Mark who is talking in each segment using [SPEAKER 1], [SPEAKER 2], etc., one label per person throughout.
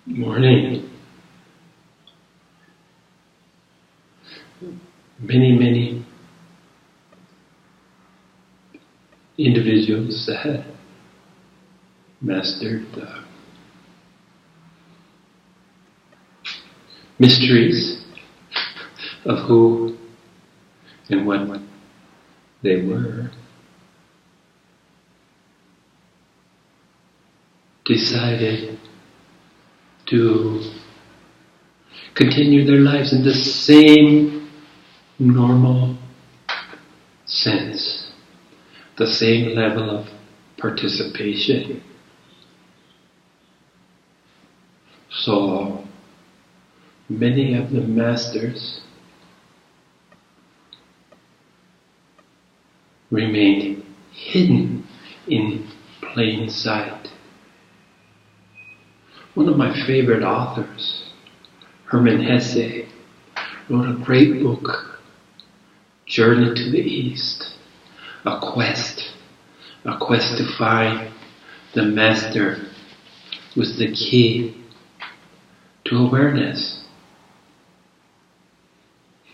[SPEAKER 1] Morning. Many individuals that mastered the mysteries of who and what they were decided to continue their lives in the same normal sense, the same level of participation. So many of the masters remained hidden in plain sight. One of my favorite authors, Hermann Hesse, wrote a great book, Journey to the East, a quest to find the master with the key to awareness.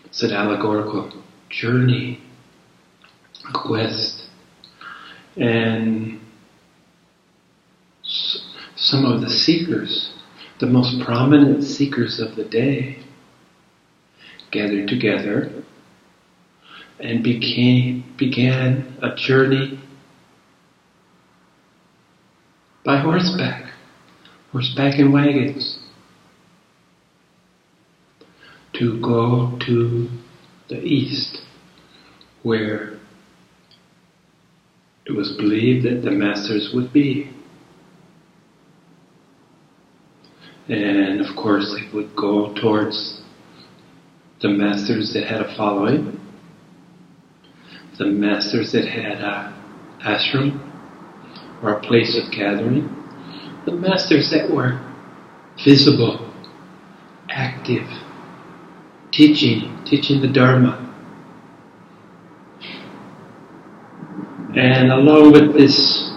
[SPEAKER 1] It's an allegorical journey, a quest, and some of the seekers, the most prominent seekers of the day, gathered together and began a journey by horseback and wagons, to go to the east, where it was believed that the masters would be. And of course they would go towards the masters that had a following, the masters that had an ashram or a place of gathering, the masters that were visible, active, teaching the Dharma. And along with this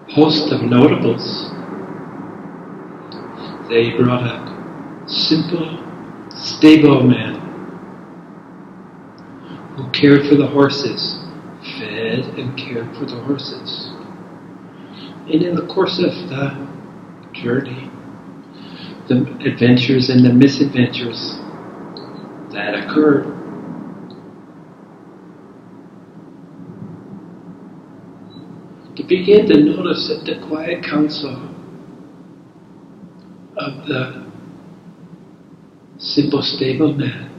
[SPEAKER 1] host of notables, they brought a simple stableman who cared for the horses, fed and cared for the horses. And in the course of the journey, the adventures and the misadventures that occurred, to begin to notice that the quiet counsel of the simple stableman,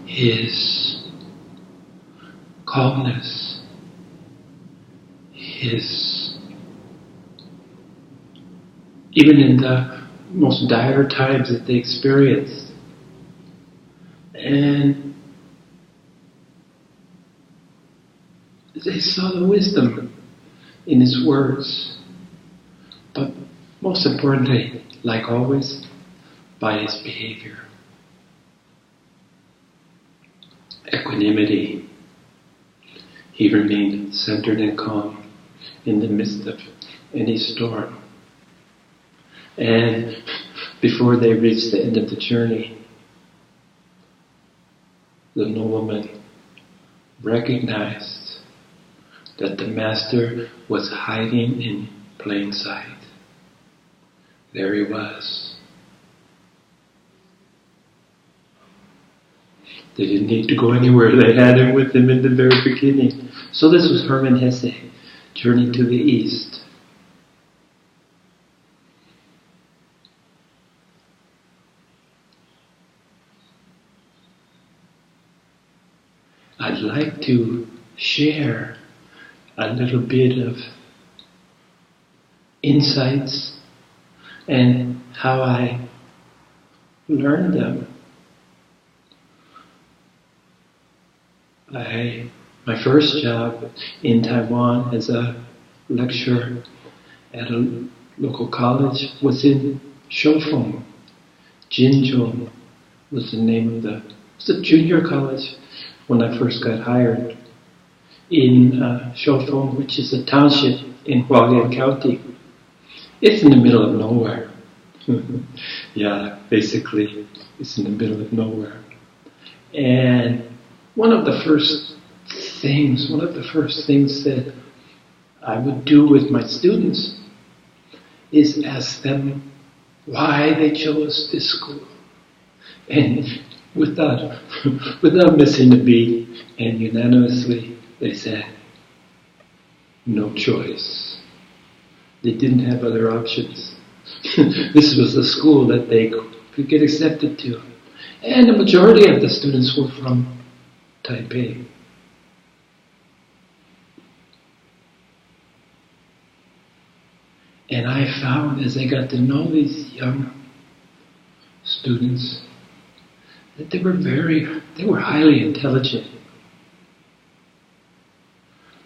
[SPEAKER 1] his calmness, even in the most dire times that they experienced, and they saw the wisdom in his words, but most importantly, like always, by his behavior. Equanimity. He remained centered and calm in the midst of any storm. And before they reached the end of the journey, the nobleman recognized that the master was hiding in plain sight. There he was. They didn't need to go anywhere. They had him with them in the very beginning. So this was Hermann Hesse, Journey to the East. I'd like to share a little bit of insights and how I learned them. My first job in Taiwan as a lecturer at a local college was in Shofeng. Jinzhou was the name of the junior college when I first got hired. in Shoufeng, which is a township in Hualien County. It's in the middle of nowhere. Yeah, basically, it's in the middle of nowhere. And one of the first things that I would do with my students is ask them why they chose this school. And without missing a beat, and unanimously, they said, no choice. They didn't have other options. This was the school that they could get accepted to. And the majority of the students were from Taipei. And I found, as I got to know these young students, that they were highly intelligent.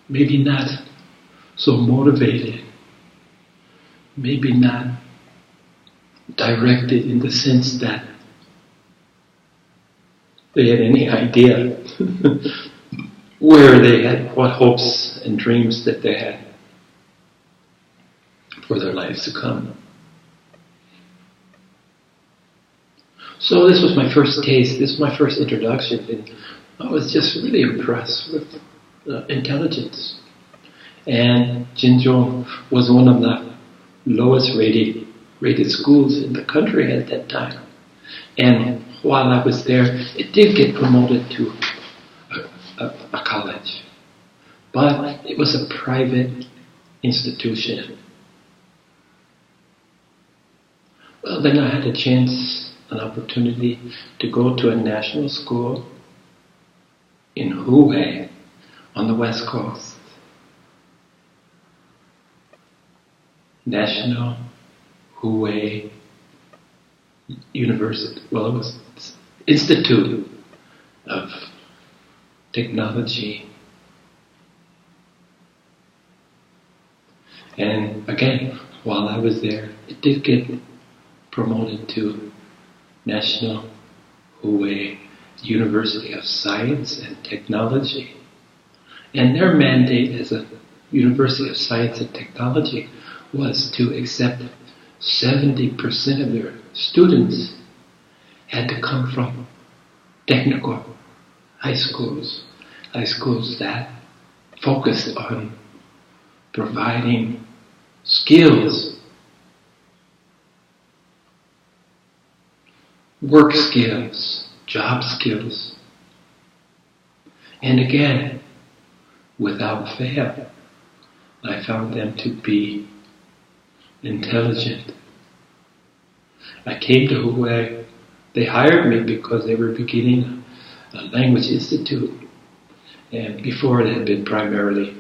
[SPEAKER 1] Maybe not so motivated. Maybe not directed in the sense that they had any idea where they had, what hopes and dreams that they had for their lives to come. So this was my first taste, this was my first introduction, and I was just really impressed with intelligence. And Jinzhou was one of the lowest rated schools in the country at that time. And while I was there, it did get promoted to a college. But it was a private institution. Well, then I had an opportunity to go to a national school in Hubei on the West Coast. National Hubei University. Well, it was Institute of Technology. And again, while I was there, it did get promoted to National Hubei University of Science and Technology. And their mandate as a University of Science and Technology was to accept 70% of their students had to come from technical high schools that focused on providing skills, work skills, job skills. And again, without fail, I found them to be intelligent. I came to Hubei. They hired me because they were beginning a language institute. And before it had been primarily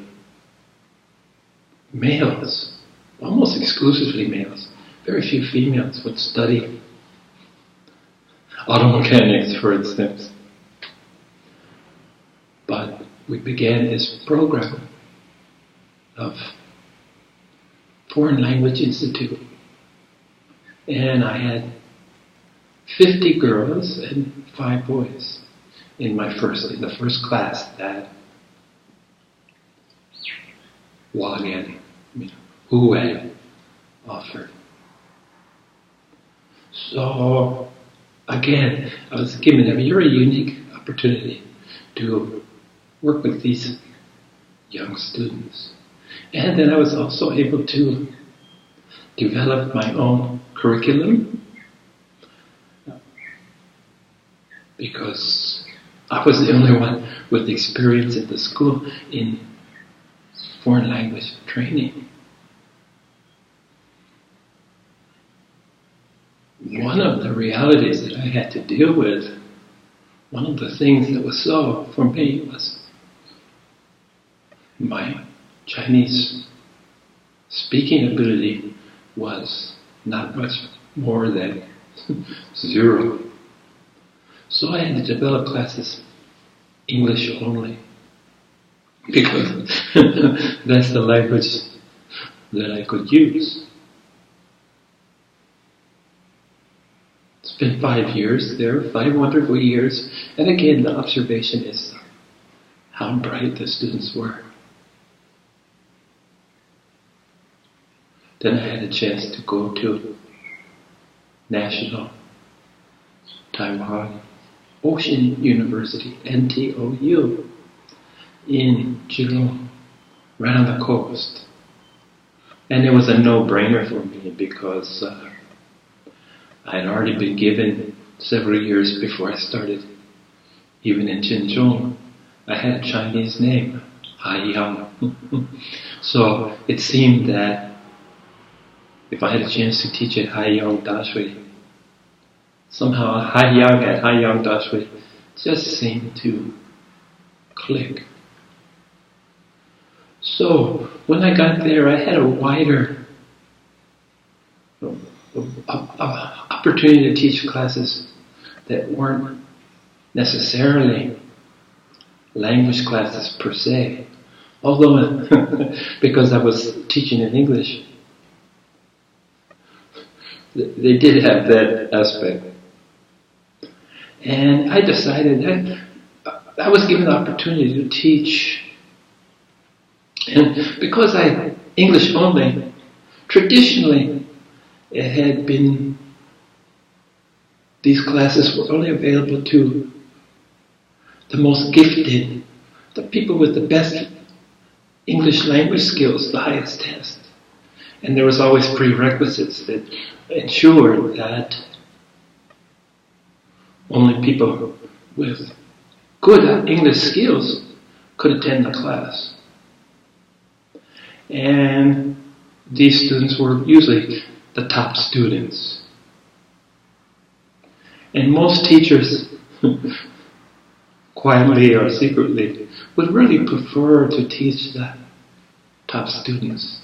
[SPEAKER 1] males, almost exclusively males. Very few females would study auto mechanics, for instance. But we began this program of Foreign Language Institute. And I had 50 girls and 5 boys in the first class that Hubei offered. So again, I was given a very unique opportunity to work with these young students. And then I was also able to develop my own curriculum because I was the only one with experience at the school in foreign language training. One of the realities that I had to deal with, one of the things that was so for me was my Chinese speaking ability was not much more than 0. So I had to develop classes English only because that's the language that I could use. It's been 5 years there, 5 wonderful years, and again the observation is how bright the students were. Then I had a chance to go to National Taiwan Ocean University, NTOU, in Jurong, right on the coast. And it was a no-brainer for me because I had already been given several years before I started, even in Jinzhong, I had a Chinese name, Haiyang. So it seemed that if I had a chance to teach at Haiyang Dashui, somehow Haiyang at Haiyang Dashui just seemed to click. So when I got there, I had a wider opportunity to teach classes that weren't necessarily language classes per se, although because I was teaching in English, they did have that aspect. And I decided that I was given the opportunity to teach, and because I English only, traditionally it had been, these classes were only available to the most gifted, the people with the best English language skills, the highest test. And there was always prerequisites that ensured that only people with good English skills could attend the class. And these students were usually the top students. And most teachers, quietly or secretly, would really prefer to teach the top students.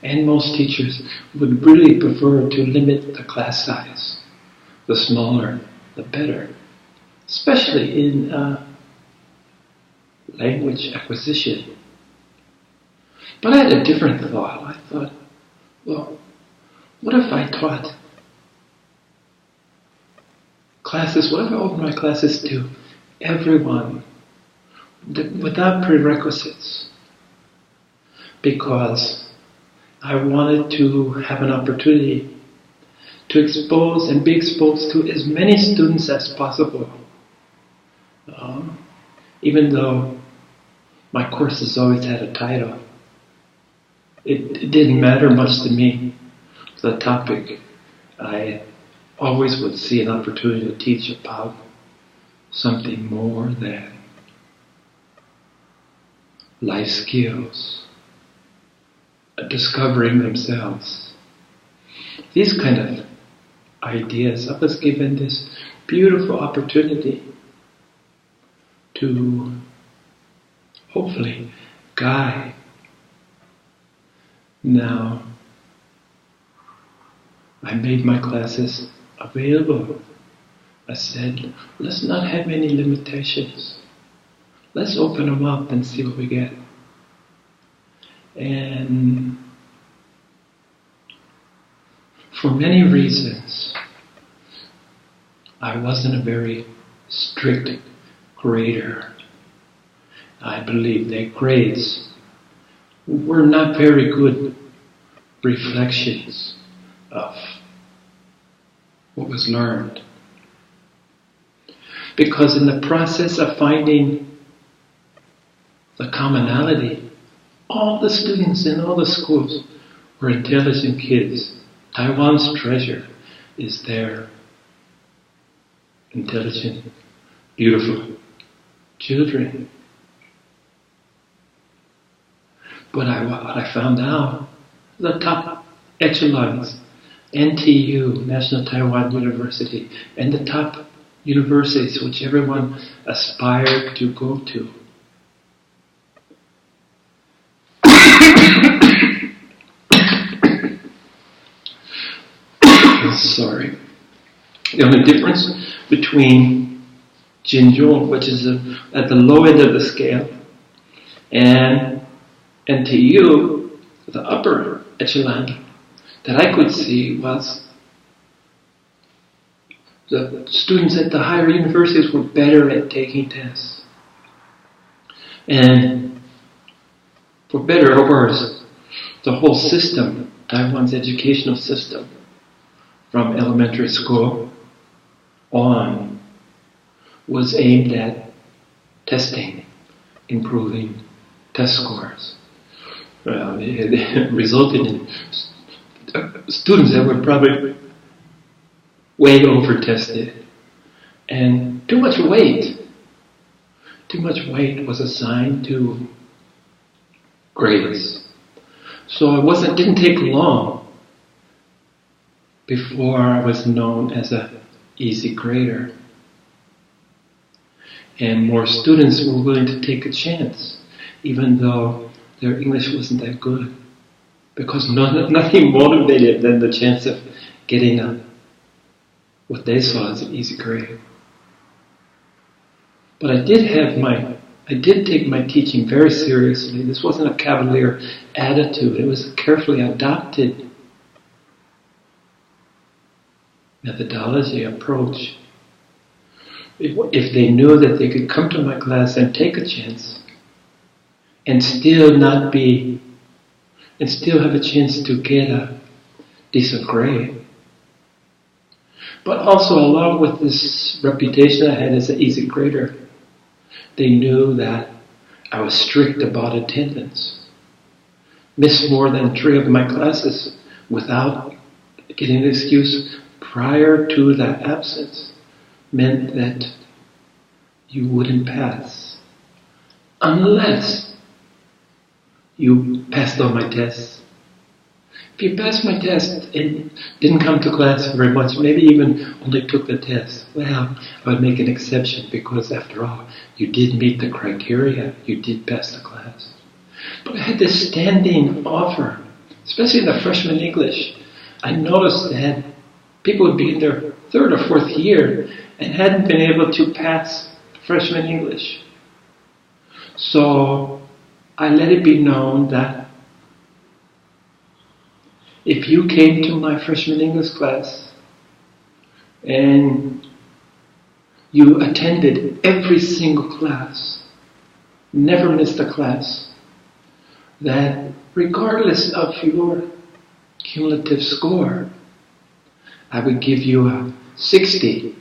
[SPEAKER 1] And most teachers would really prefer to limit the class size. The smaller, the better. Especially in language acquisition. But I had a different thought. I thought, well, what if I taught classes, what if I opened my classes to everyone without prerequisites? Because I wanted to have an opportunity to expose and be exposed to as many students as possible. Even though my courses always had a title, it didn't matter much to me, the topic. I always would see an opportunity to teach about something more than life skills, discovering themselves. These kind of ideas. I was given this beautiful opportunity to hopefully guide. Now, I made my classes available. I said, let's not have any limitations. Let's open them up and see what we get. And for many reasons, I wasn't a very strict grader. I believe that grades were not very good reflections of what was learned. Because in the process of finding the commonality, all the students in all the schools were intelligent kids. Taiwan's treasure is their intelligent, beautiful children. But what I found out, the top echelons, NTU, National Taiwan University, and the top universities which everyone aspired to go to. Sorry. The only difference between Jinzhong, which is at the low end of the scale, and NTU, the upper echelon, that I could see was the students at the higher universities were better at taking tests. And for better or worse, the whole system, Taiwan's educational system, from elementary school on, was aimed at testing, improving test scores. It resulted in students that were probably way over tested, and too much weight was assigned to grades. So it didn't take long before I was known as an easy grader. And more students were willing to take a chance, even though their English wasn't that good. Because nothing motivated than the chance of getting what they saw as an easy grade. But I did take my teaching very seriously. This wasn't a cavalier attitude. It was a carefully adopted methodology, approach. If they knew that they could come to my class and take a chance and still have a chance to get a decent grade. But also, along with this reputation I had as an easy grader, they knew that I was strict about attendance. Missed more than 3 of my classes without getting an excuse prior to that absence meant that you wouldn't pass unless you passed all my tests. If you passed my test and didn't come to class very much, maybe even only took the test, well, I would make an exception because after all, you did meet the criteria, you did pass the class. But I had this standing offer, especially in the freshman English. I noticed that people would be in their 3rd or 4th year and hadn't been able to pass freshman English. So I let it be known that if you came to my freshman English class and you attended every single class, never missed a class, that regardless of your cumulative score, I would give you a 60,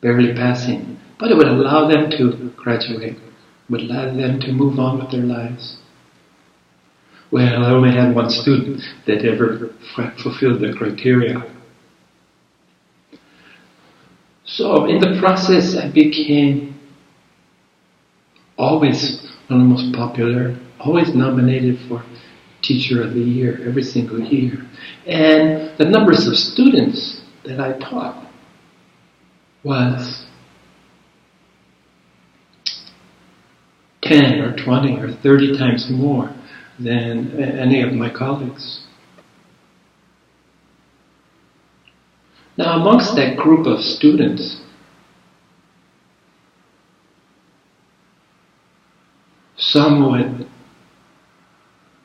[SPEAKER 1] barely passing, but it would allow them to graduate, would allow them to move on with their lives. Well, I only had one student that ever fulfilled the criteria. So in the process, I became always one of the most popular, always nominated for Teacher of the Year every single year. And the numbers of students that I taught was 10 or 20 or 30 times more than any of my colleagues. Now, amongst that group of students,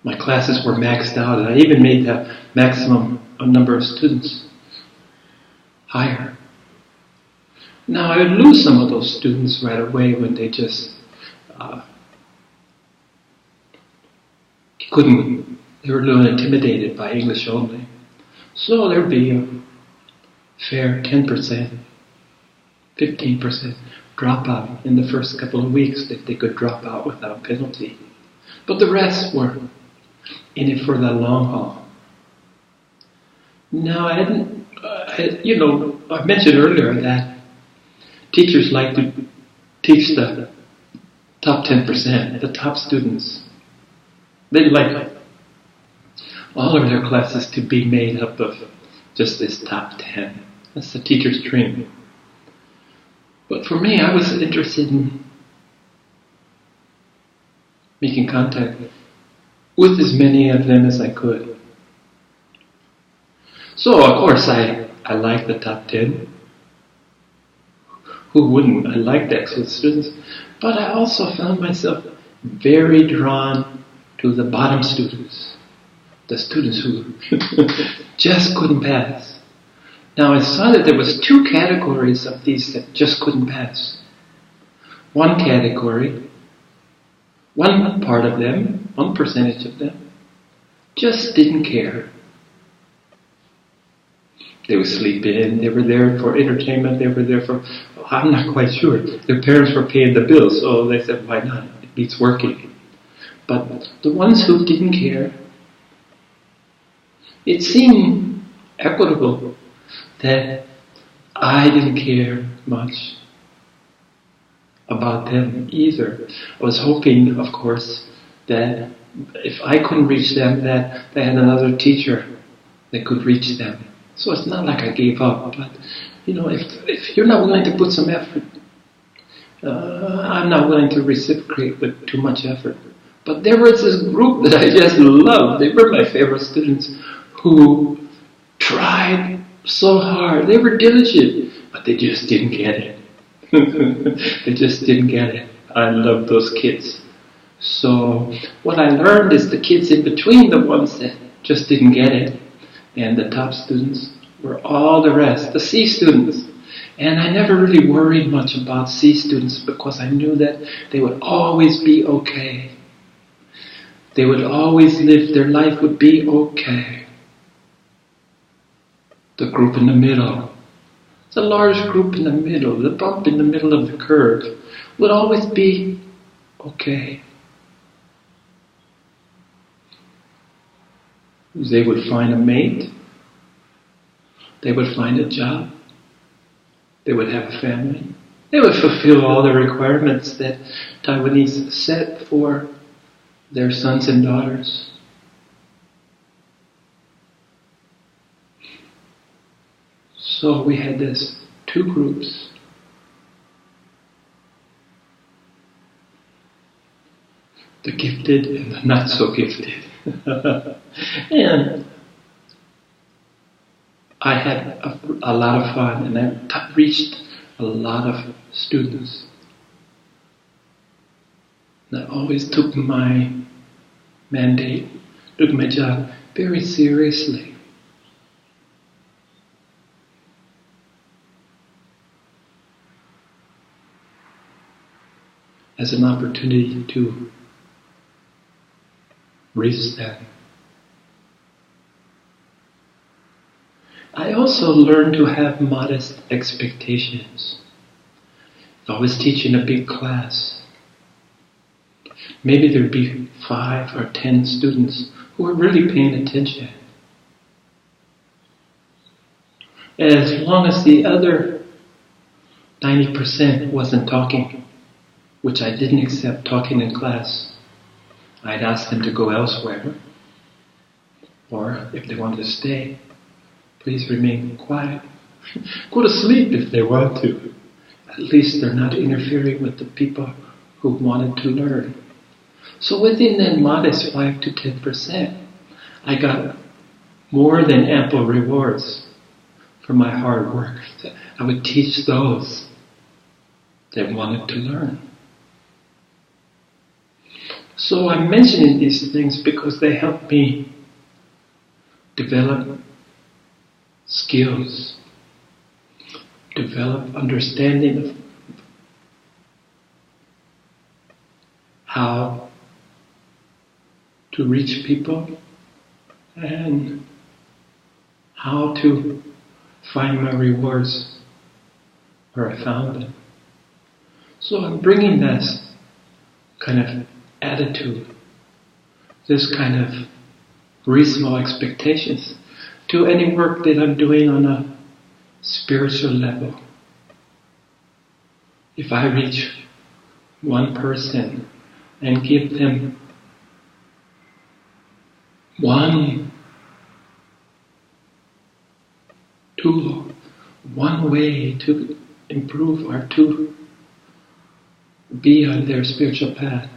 [SPEAKER 1] my classes were maxed out, and I even made the maximum number of students higher. Now, I would lose some of those students right away when they just they were a little intimidated by English only. So there'd be a fair 10%, 15% dropout in the first couple of weeks that they could drop out without penalty. But the rest were in it for the long haul. Now, I mentioned earlier that teachers like to teach the top 10%, the top students. They like all of their classes to be made up of just this top 10. That's the teacher's dream. But for me, I was interested in making contact with as many of them as I could. So, of course, I liked the top 10. Who wouldn't? I liked excellent students. But I also found myself very drawn to the bottom students, the students who just couldn't pass. Now, I saw that there was 2 categories of these that just couldn't pass. One category One part of them, one percentage of them, just didn't care. They would sleep in, they were there for entertainment, they were there for, I'm not quite sure. Their parents were paying the bills, so they said, why not? It beats working. But the ones who didn't care, it seemed equitable that I didn't care much about them either. I was hoping, of course, that if I couldn't reach them, that they had another teacher that could reach them. So it's not like I gave up, but if you're not willing to put some effort, I'm not willing to reciprocate with too much effort. But there was this group that I just loved. They were my favorite students who tried so hard. They were diligent, but they just didn't get it. They just didn't get it. I love those kids. So what I learned is the kids in between, the ones that just didn't get it, and the top students were all the rest, the C students. And I never really worried much about C students because I knew that they would always be okay. They would always live, their life would be okay. The group in the middle, the large group in the middle, the bump in the middle of the curve, would always be okay. They would find a mate, they would find a job, they would have a family, they would fulfill all the requirements that Taiwanese set for their sons and daughters. So we had this two groups. The gifted and the not so gifted. And I had a lot of fun, and I reached a lot of students. And I always took my mandate, took my job very seriously. As an opportunity to reach them. I also learned to have modest expectations. If I was teaching a big class, maybe there'd be 5 or 10 students who were really paying attention. As long as the other 90% wasn't talking, which I didn't accept talking in class, I'd ask them to go elsewhere, or if they wanted to stay, please remain quiet. Go to sleep if they want to. At least they're not interfering with the people who wanted to learn. So within that modest 5 to 10%, I got more than ample rewards for my hard work. I would teach those that wanted to learn. So I'm mentioning these things because they help me develop skills, develop understanding of how to reach people and how to find my rewards where I found them. So I'm bringing this kind of attitude, this kind of reasonable expectations to any work that I'm doing on a spiritual level. If I reach one person and give them one tool, one way to improve or to be on their spiritual path,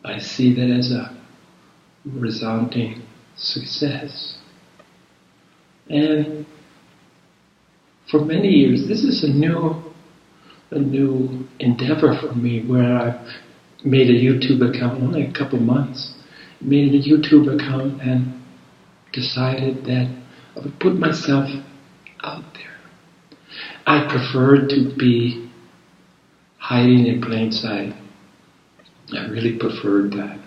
[SPEAKER 1] I see that as a resounding success. And for many years, this is a new endeavor for me, where I've made a YouTube account, only a couple months, made a YouTube account and decided that I would put myself out there. I prefer to be hiding in plain sight. I really preferred that.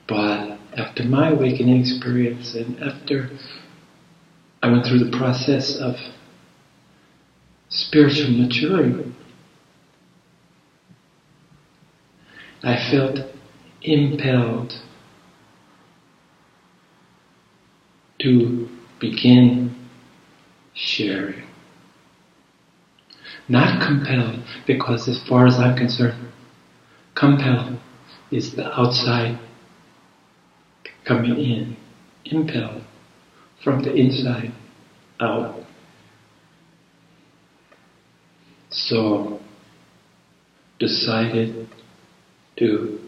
[SPEAKER 1] But after my awakening experience and after I went through the process of spiritual maturing, I felt impelled to begin sharing. Not compelled, because as far as I'm concerned, compelled is the outside coming in. Impelled from the inside out. So, decided to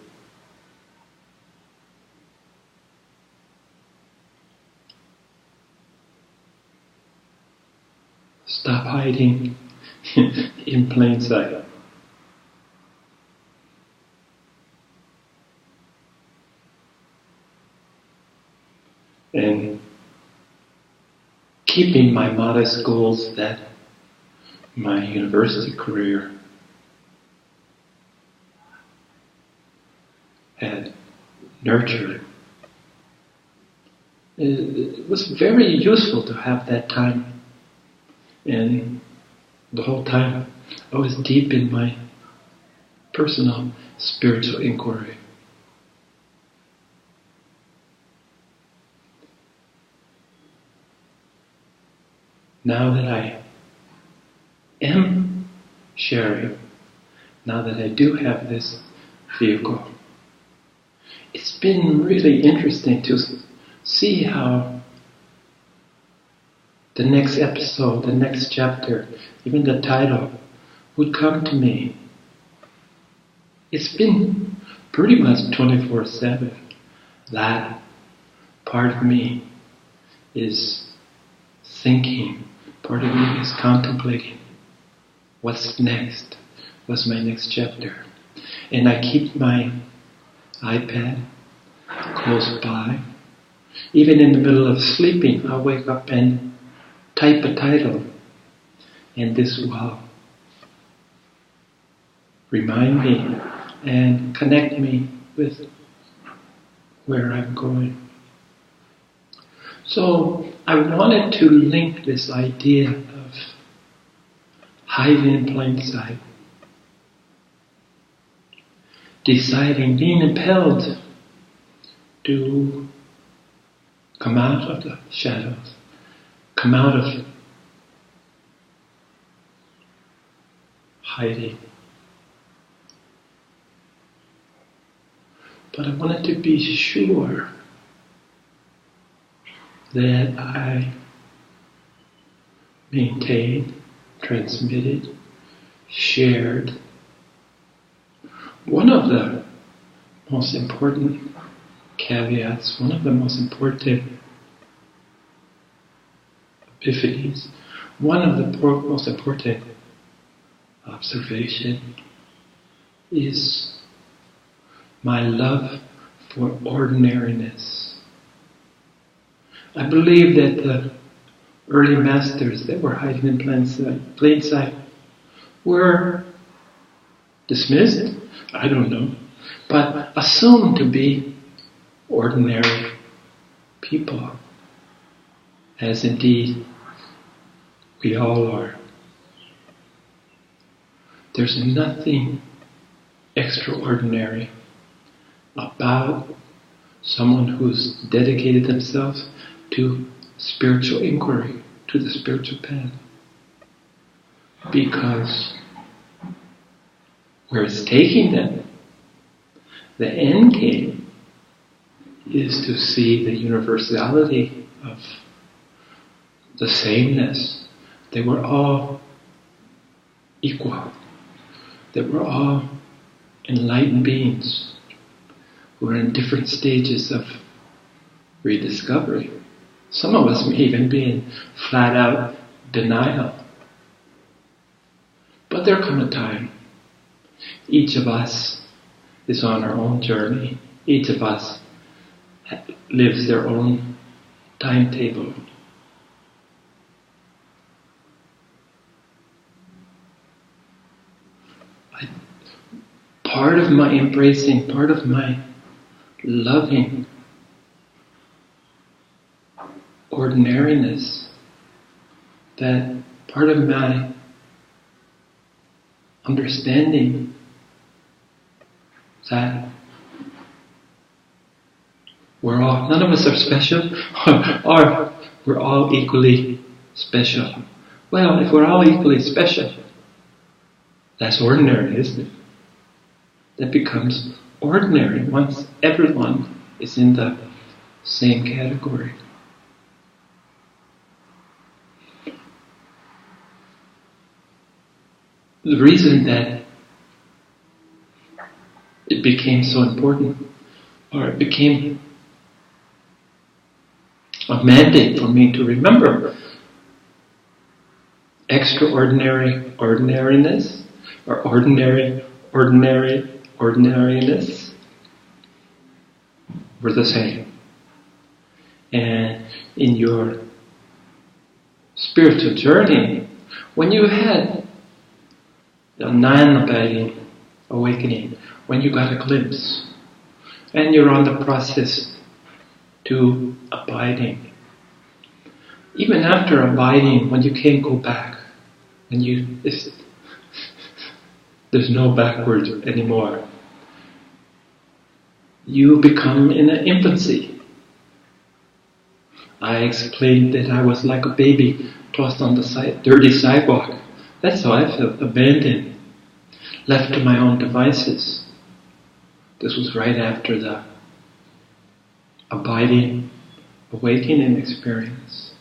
[SPEAKER 1] stop hiding in plain sight. And keeping my modest goals that my university career had nurtured. It was very useful to have that time. And the whole time I was deep in my personal spiritual inquiry. Now that I am sharing, now that I do have this vehicle, it's been really interesting to see how the next episode, the next chapter, even the title, would come to me. It's been pretty much 24/7. That part of me is thinking, part of me is contemplating. What's next? What's my next chapter? And I keep my iPad close by. Even in the middle of sleeping, I'll wake up and type a title. And this will remind me and connect me with where I'm going. So I wanted to link this idea of hiding in plain sight, deciding, being impelled to come out of the shadows, come out of hiding. But I wanted to be sure that I maintained, transmitted, shared one of the most important caveats, one of the most important epiphanies, one of the most important observation is my love for ordinariness. I believe that the early masters that were hiding in plain sight were dismissed, I don't know, but assumed to be ordinary people, as indeed we all are. There's nothing extraordinary about someone who's dedicated themselves to spiritual inquiry, to the spiritual path. Because where it's taking them, the end game is to see the universality of the sameness. They were all equal. They were all enlightened beings who were in different stages of rediscovery. Some of us may even be in flat out denial. But there come a time, each of us is on our own journey. Each of us lives their own timetable. part of my embracing, part of my loving ordinariness, that part of my understanding that none of us are special, or we're all equally special. Well, if we're all equally special, that's ordinary, isn't it? That becomes ordinary once everyone is in the same category. The reason that it became so important, or it became a mandate for me to remember extraordinary ordinariness, or ordinary ordinariness, were the same. And in your spiritual journey, when you had a non-abiding awakening, when you got a glimpse, and you're on the process to abiding. Even after abiding, when you can't go back, there's no backwards anymore. You become in an infancy. I explained that I was like a baby tossed on the dirty sidewalk. That's how I felt, abandoned, left to my own devices. This was right after the abiding, awakening experience,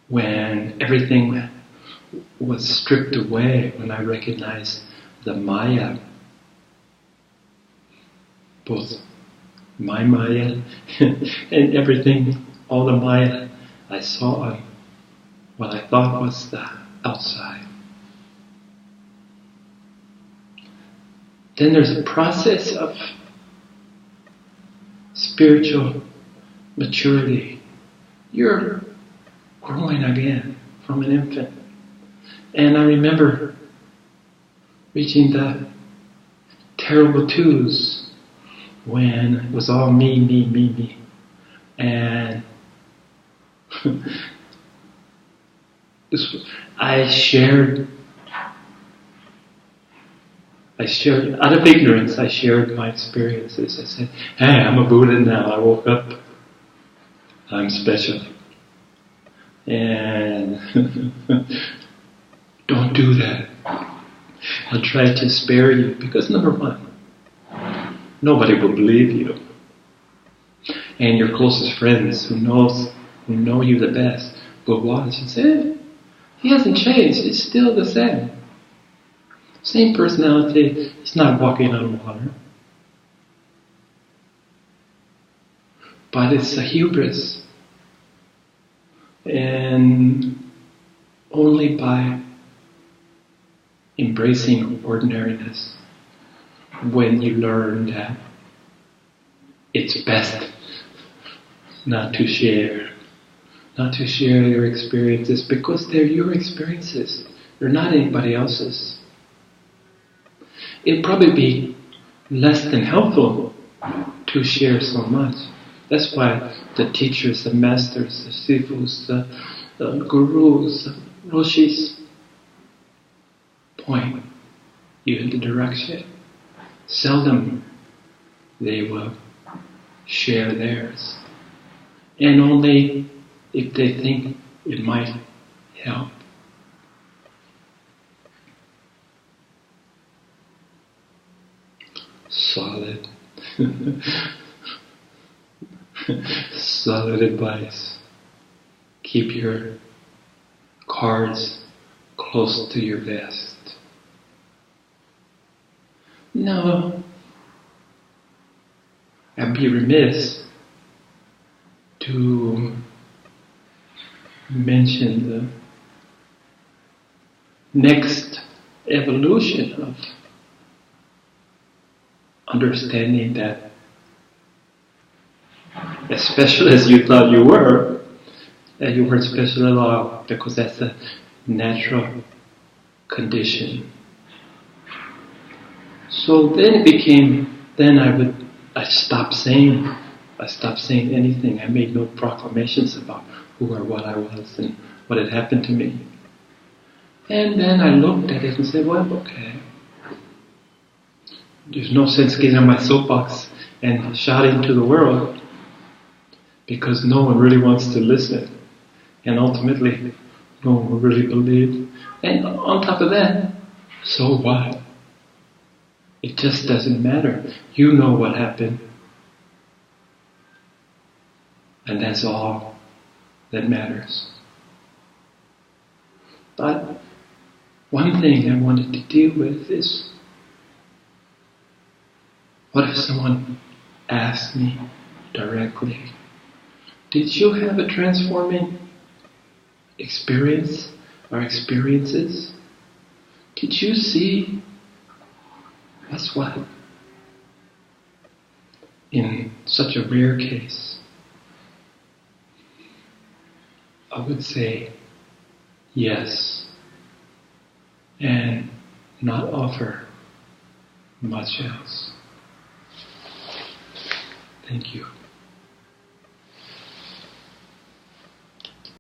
[SPEAKER 1] when everything was stripped away, when I recognized the Maya, both my Maya and everything, all the Maya I saw on what I thought was the outside. Then there's a process of spiritual maturity. You're growing again from an infant. And I remember reaching the terrible twos when it was all me. And I shared out of ignorance, I shared my experiences. I said, hey, I'm a Buddha now, I woke up. I'm special. And don't do that. I'll try to spare you, because number one, nobody will believe you. And your closest friends who know you the best will watch and say, he hasn't changed, he's still the same. Same personality, he's not walking on water. But it's a hubris. And only by embracing ordinariness, when you learn that it's best not to share your experiences, because they're your experiences, they're not anybody else's. It'd probably be less than helpful to share so much. That's why the teachers, the masters, the sifus, the gurus, the roshis point you in the direction. Seldom they will share theirs. And only if they think it might help. Solid. Solid advice. Keep your cards close to your vest. No, I'd be remiss to mention the next evolution of understanding that, as special as you thought you were, that you weren't special at all, because that's a natural condition. So then it became, I stopped saying anything. I made no proclamations about who or what I was and what had happened to me. And then I looked at it and said, well, okay. There's no sense getting on my soapbox and shouting to the world because no one really wants to listen. And ultimately, no one will really believe. And on top of that, so what? It just doesn't matter. You know what happened. And that's all that matters. But one thing I wanted to deal with is, what if someone asked me directly, did you have a transforming experience or experiences? Did you see? Guess what? In such a rare case, I would say yes and not offer much else. Thank you.